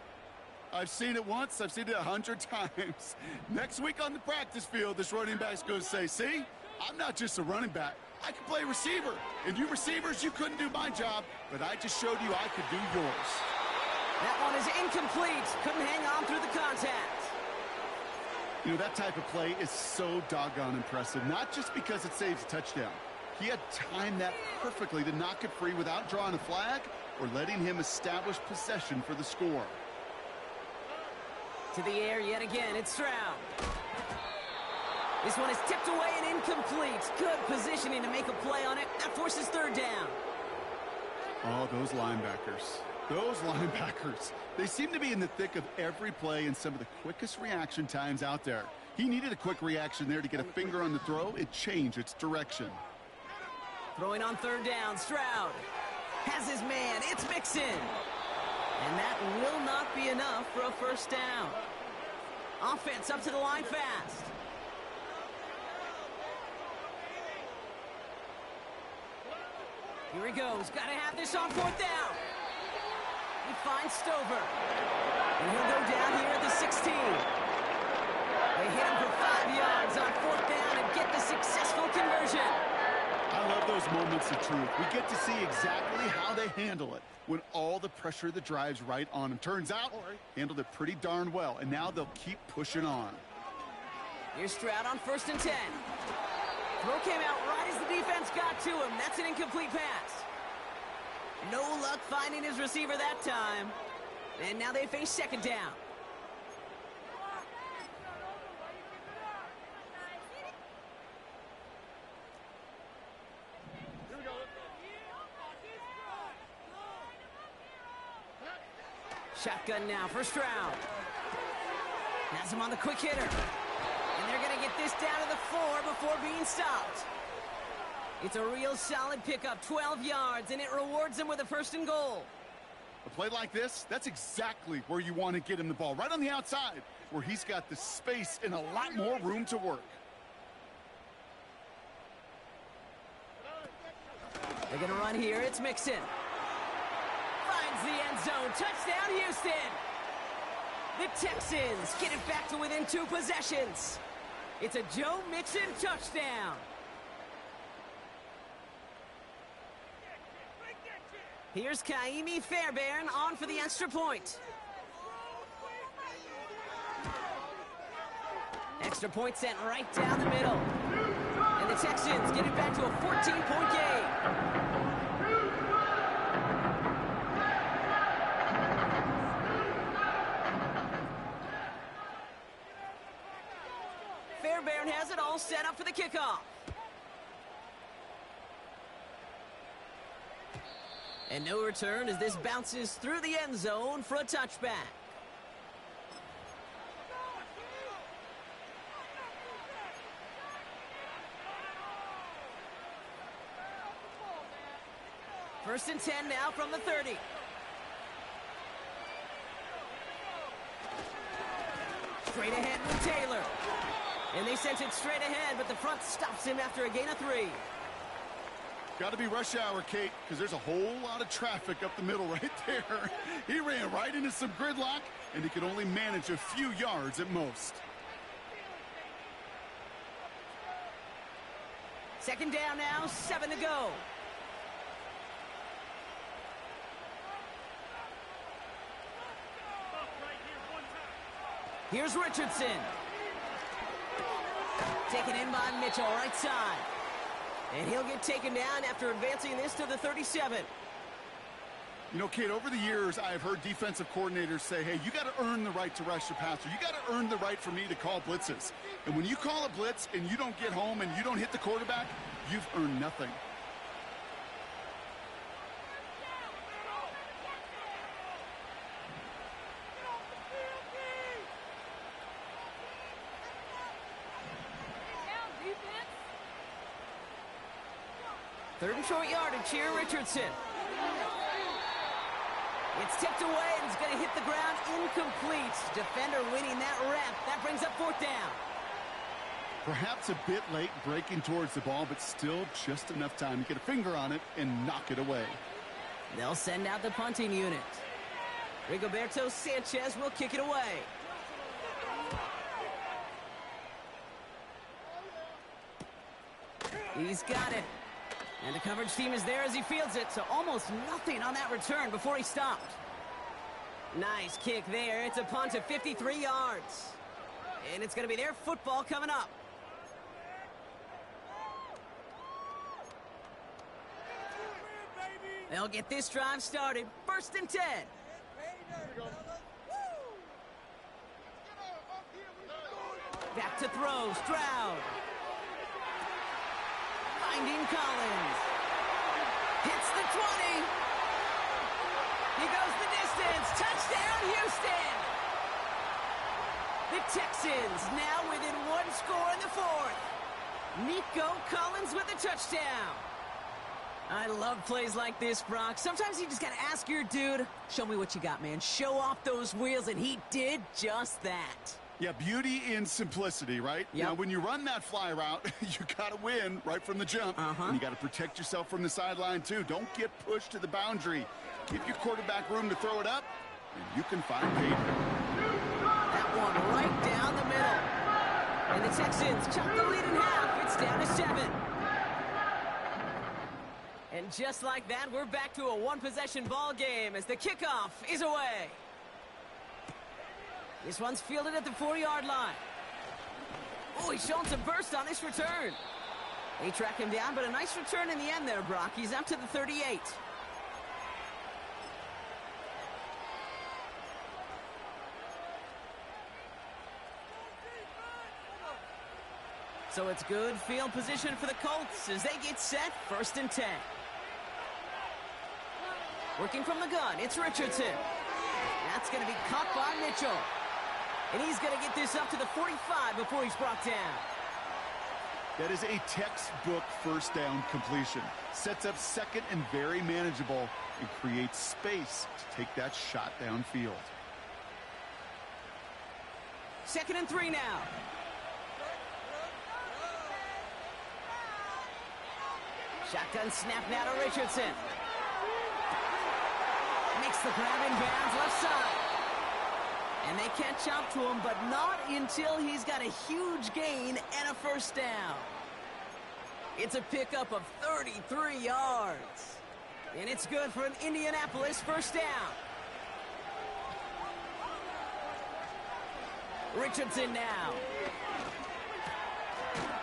I've seen it once. I've seen it 100 times. Next week on the practice field, this running back's going to say, see, I'm not just a running back. I can play receiver. And you receivers, you couldn't do my job, but I just showed you I could do yours. That one is incomplete. Couldn't hang on through the contact. You know, that type of play is so doggone impressive, not just because it saves a touchdown. He had timed that perfectly to knock it free without drawing a flag or letting him establish possession for the score. To the air yet again, it's Stroud. This one is tipped away and incomplete. Takes good positioning to make a play on it. That forces third down. Oh, those linebackers. Those linebackers. They seem to be in the thick of every play and some of the quickest reaction times out there. He needed a quick reaction there to get a finger on the throw. It changed its direction. Throwing on third down, Stroud has his man. It's Mixon. And that will not be enough for a first down. Offense up to the line fast. Here he goes. Got to have this on fourth down. He finds Stover. And he'll go down here at the 16. They hit him for 5 yards on fourth down and get the successful conversion. I love those moments of truth. We get to see exactly how they handle it when all the pressure of the drive's right on them. Turns out, handled it pretty darn well, and now they'll keep pushing on. Here's Stroud on 1st and 10. Throw came out right as the defense got to him. That's an incomplete pass. No luck finding his receiver that time. And now they face second down. Shotgun now for Stroud. Has him on the quick hitter. And they're going to get this down to the 4 before being stopped. It's a real solid pickup, 12 yards, and it rewards him with a 1st and goal. A play like this, that's exactly where you want to get him the ball, right on the outside, where he's got the space and a lot more room to work. They're going to run here. It's Mixon. Finds the end zone. Touchdown, Houston. The Texans get it back to within 2 possessions. It's a Joe Mixon touchdown. Here's Kaimi Fairbairn on for the extra point. Extra point sent right down the middle. And the Texans get it back to a 14-point game. Fairbairn has it all set up for the kickoff. And no return as this bounces through the end zone for a touchback. First and 10 now from the 30. Straight ahead with Taylor. And they sent it straight ahead, but the front stops him after a gain of 3. Got to be rush hour, Kate, because there's a whole lot of traffic up the middle right there. He ran right into some gridlock, and he could only manage a few yards at most. Second down now, 7 to go. Here's Richardson. Taken in by Mitchell, right side. And he'll get taken down after advancing this to the 37. You know, Kate, over the years, I've heard defensive coordinators say, hey, you got to earn the right to rush the passer. You got to earn the right for me to call blitzes. And when you call a blitz and you don't get home and you don't hit the quarterback, you've earned nothing. Third and short yardage here, Richardson. It's tipped away and it's going to hit the ground incomplete. Defender winning that rep. That brings up 4th down. Perhaps a bit late breaking towards the ball, but still just enough time to get a finger on it and knock it away. They'll send out the punting unit. Rigoberto Sanchez will kick it away. He's got it. And the coverage team is there as he fields it, so almost nothing on that return before he stopped. Nice kick there. It's a punt of 53 yards. And it's going to be their football coming up. They'll get this drive started. 1st and 10. Back to throw. Stroud. Collins. Hits the 20. He goes the distance. Touchdown, Houston. The Texans now within one score in the fourth. Nico Collins with the touchdown. I love plays like this, Brock. Sometimes you just got to ask your dude, show me what you got, man. Show off those wheels, and he did just that. Yeah, beauty in simplicity, right? Yep. Now, when you run that fly route, you got to win right from the jump. And you got to protect yourself from the sideline, too. Don't get pushed to the boundary. Give your quarterback room to throw it up, and you can find payment. That one right down the middle. And the Texans chop the lead in half. It's down to 7. And just like that, we're back to a one-possession ball game as the kickoff is away. This one's fielded at the 4-yard line. Oh, he's showing some burst on this return. They track him down, but a nice return in the end there, Brock. He's up to the 38. So it's good field position for the Colts as they get set, 1st and 10. Working from the gun, it's Richardson. That's going to be caught by Mitchell. And he's going to get this up to the 45 before he's brought down. That is a textbook first down completion. Sets up second and very manageable and creates space to take that shot downfield. 2nd and 3 now. Shotgun snap now to Richardson. Makes the grab in bounds left side. And they catch up to him, but not until he's got a huge gain and a first down. It's a pickup of 33 yards. And it's good for an Indianapolis first down. Richardson now.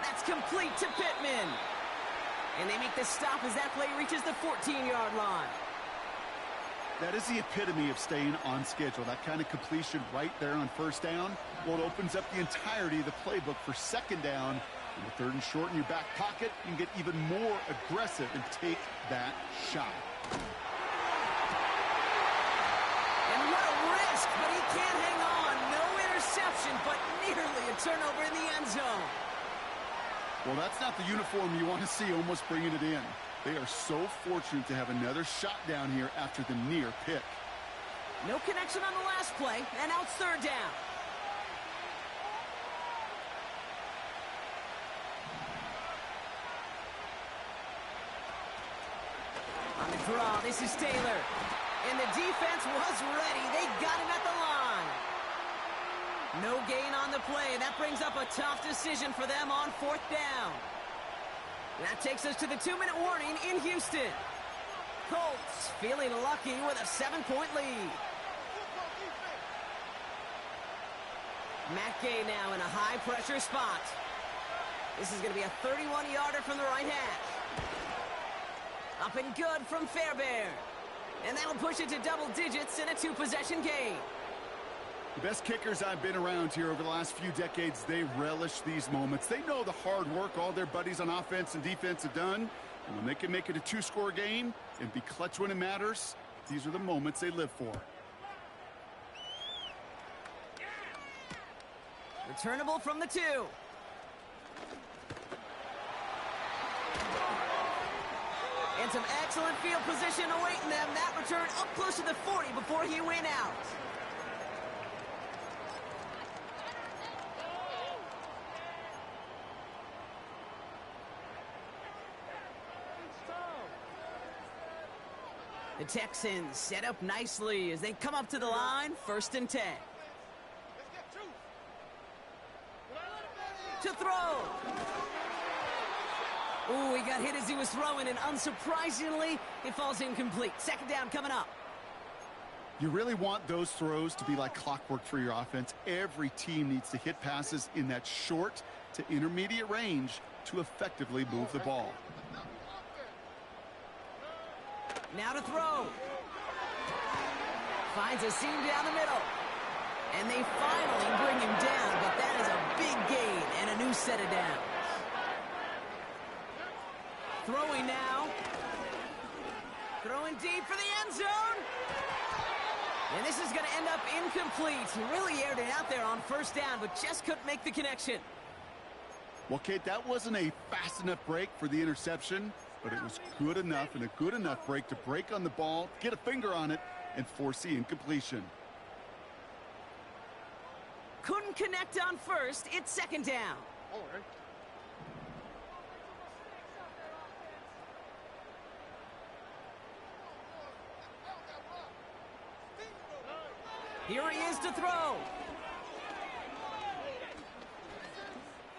That's complete to Pittman. And they make the stop as that play reaches the 14-yard line. That is the epitome of staying on schedule. That kind of completion right there on first down. Well, it opens up the entirety of the playbook for second down. And with 3rd and short in your back pocket, you can get even more aggressive and take that shot. And what a risk, but he can't hang on. No interception, but nearly a turnover in the end zone. Well, that's not the uniform you want to see almost bringing it in. They are so fortunate to have another shot down here after the near pick. No connection on the last play, and now it's 3rd down. On the draw, this is Taylor. And the defense was ready. They got him at the line. No gain on the play. That brings up a tough decision for them on 4th down. That takes us to the 2-minute warning in Houston. Colts feeling lucky with a 7-point lead. Matt Gay now in a high-pressure spot. This is going to be a 31-yarder from the right hash. Up and good from Fairbairn. And that'll push it to double digits in a 2-possession game. The best kickers I've been around here over the last few decades, they relish these moments. They know the hard work all their buddies on offense and defense have done. And when they can make it a 2-score game and be clutch when it matters, these are the moments they live for. Returnable from the 2. And some excellent field position awaiting them. That return up close to the 40 before he went out. The Texans set up nicely as they come up to the line, 1st and 10. To throw. Ooh, he got hit as he was throwing, and unsurprisingly, it falls incomplete. 2nd down coming up. You really want those throws to be like clockwork for your offense. Every team needs to hit passes in that short to intermediate range to effectively move the ball. Now to throw. Finds a seam down the middle. And they finally bring him down, but that is a big gain and a new set of downs. Throwing now. Throwing deep for the end zone. And this is going to end up incomplete. He really aired it out there on first down, but just couldn't make the connection. Well, Kate, that wasn't a fast enough break for the interception, but it was good enough and a good enough break to break on the ball, get a finger on it, and force the incompletion. Couldn't connect on first. It's second down. All right. Here he is to throw.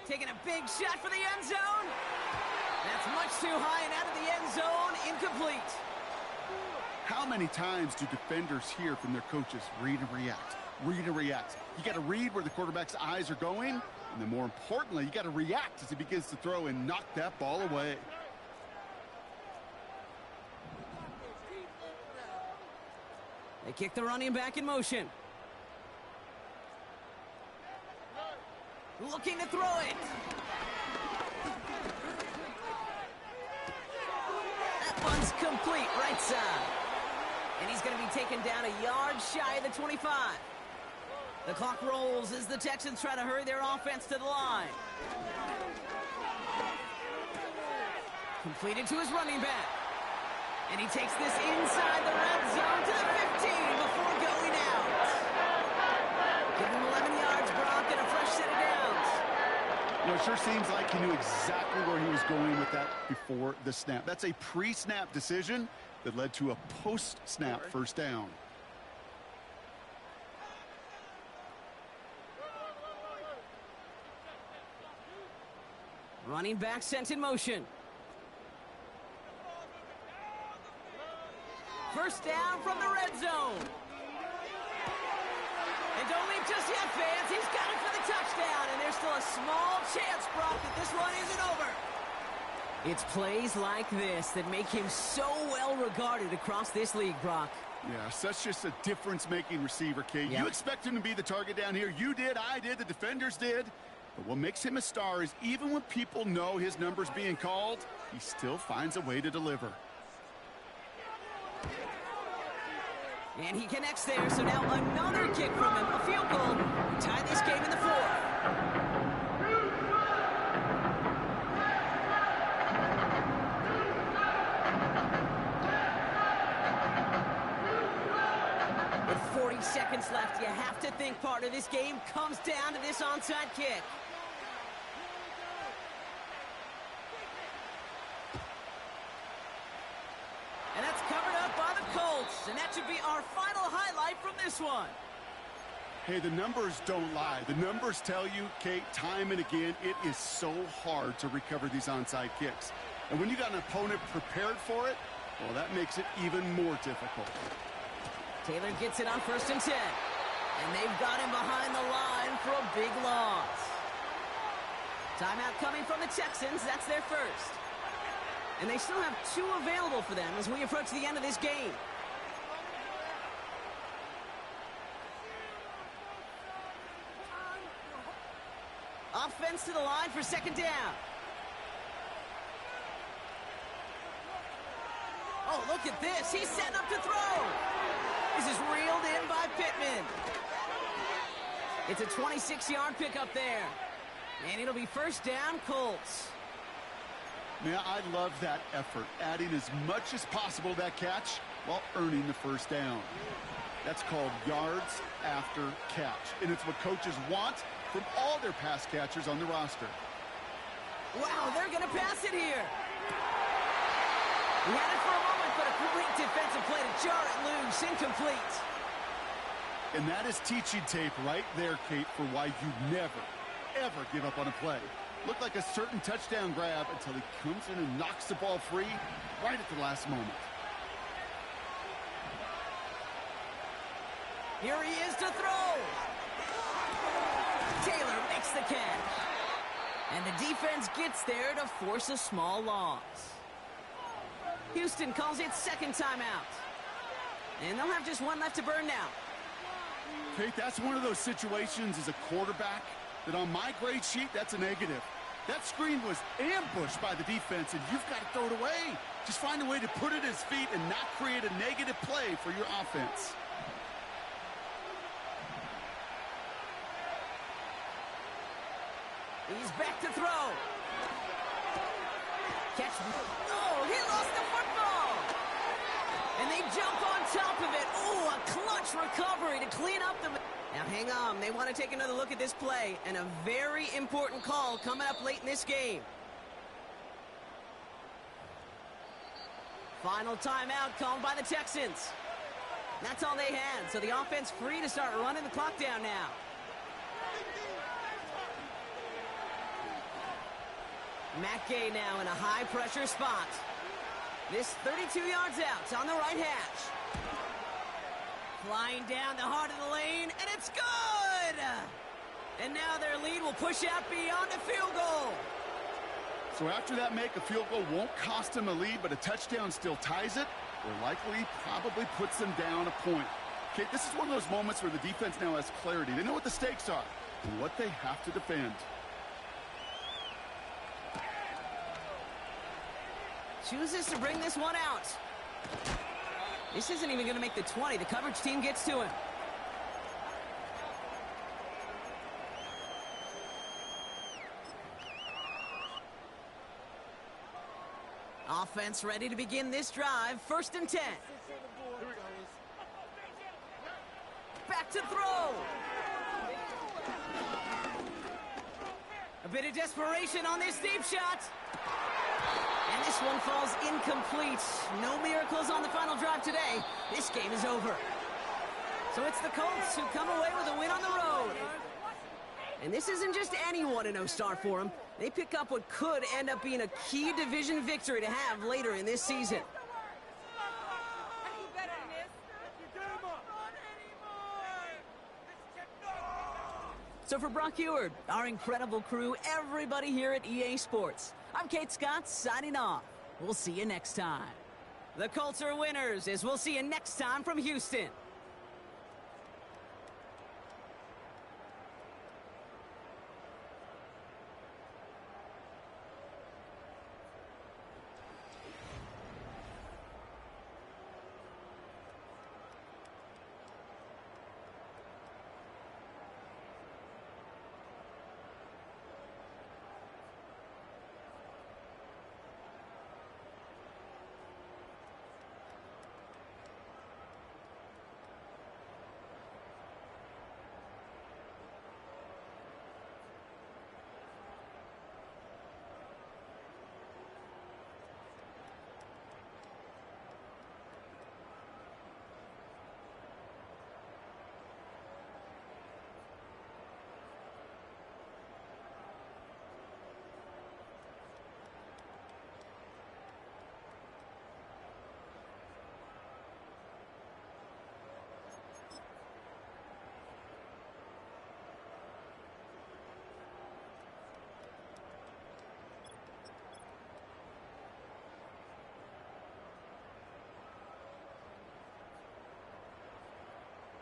Taking a big shot for the end zone. That's much too high and out of the end zone. Incomplete. How many times do defenders hear from their coaches, read and react, read and react? You got to read where the quarterback's eyes are going, and then more importantly, you got to react as he begins to throw and knock that ball away. They kick the running back in motion. Looking to throw it. That one's complete, right side. And he's going to be taken down a yard shy of the 25. The clock rolls as the Texans try to hurry their offense to the line. Completed to his running back. And he takes this inside the red zone to the 15 before going out. Give him 11 yards, Brock, and a fresh set of downs. Well, it sure seems like he knew exactly where he was going with that before the snap. That's a pre-snap decision that led to a post-snap first down. Running back sent in motion. First down from the red zone. And don't leave just yet, fans. He's got it for the touchdown. And there's still a small chance, Brock, that this one isn't over. It's plays like this that make him so well regarded across this league, Brock. Yeah, such just a difference-making receiver, Kate. Yep. You expect him to be the target down here. You did, I did, the defenders did. But what makes him a star is even when people know his number's being called, he still finds a way to deliver. And he connects there, so now another kick from him, a field goal. Tie this game in the fourth. With 40 seconds left, you have to think part of this game comes down to this onside kick. And that's covered up by the Colts. And that should be our final highlight from this one. Hey, the numbers don't lie. The numbers tell you, Kate, time and again, it is so hard to recover these onside kicks. And when you got an opponent prepared for it, well, that makes it even more difficult. Taylor gets it on 1st and 10. And they've got him behind the line for a big loss. Timeout coming from the Texans. That's their first. And they still have 2 available for them as we approach the end of this game. Offense to the line for second down. Oh, look at this. He's setting up to throw. This is reeled in by Pittman. It's a 26-yard pickup there. And it'll be first down, Colts. Man, I love that effort, adding as much as possible to that catch while earning the first down. That's called yards after catch, and it's what coaches want from all their pass catchers on the roster. Wow, they're going to pass it here. He had it for a moment, but a great defensive play to jar it loose, incomplete. And that is teaching tape right there, Kate, for why you never, ever give up on a play. Looked like a certain touchdown grab until he comes in and knocks the ball free right at the last moment. Here he is to throw. Taylor makes the catch. And the defense gets there to force a small loss. Houston calls it second timeout. And they'll have just one left to burn now. Kate, that's one of those situations as a quarterback that on my grade sheet, that's a negative. That screen was ambushed by the defense, and you've got to throw it away. Just find a way to put it at his feet and not create a negative play for your offense. He's back to throw. Catch. Oh, he lost the football. And they jump on top of it. Oh, a clutch recovery to clean up the... Now, hang on. They want to take another look at this play, and a very important call coming up late in this game. Final timeout called by the Texans. That's all they had, so the offense free to start running the clock down now. Matt Gay now in a high-pressure spot. This 32 yards out on the right hash. Flying down the heart of the lane, and it's good! And now their lead will push out beyond the field goal. So after that make, a field goal won't cost them a lead, but a touchdown still ties it, or likely probably puts them down a point. Okay, this is one of those moments where the defense now has clarity. They know what the stakes are and what they have to defend. Chooses to bring this one out. This isn't even going to make the 20. The coverage team gets to him. Offense ready to begin this drive. 1st and 10. Back to throw. A bit of desperation on this deep shot. And this one falls incomplete. No miracles on the final drive today. This game is over. So it's the Colts who come away with a win on the road. And this isn't just any 1-0 start for them. They pick up what could end up being a key division victory to have later in this season. So for Brock Eward, our incredible crew, everybody here at EA Sports, I'm Kate Scott signing off. We'll see you next time. The Colts are winners, as we'll see you next time from Houston.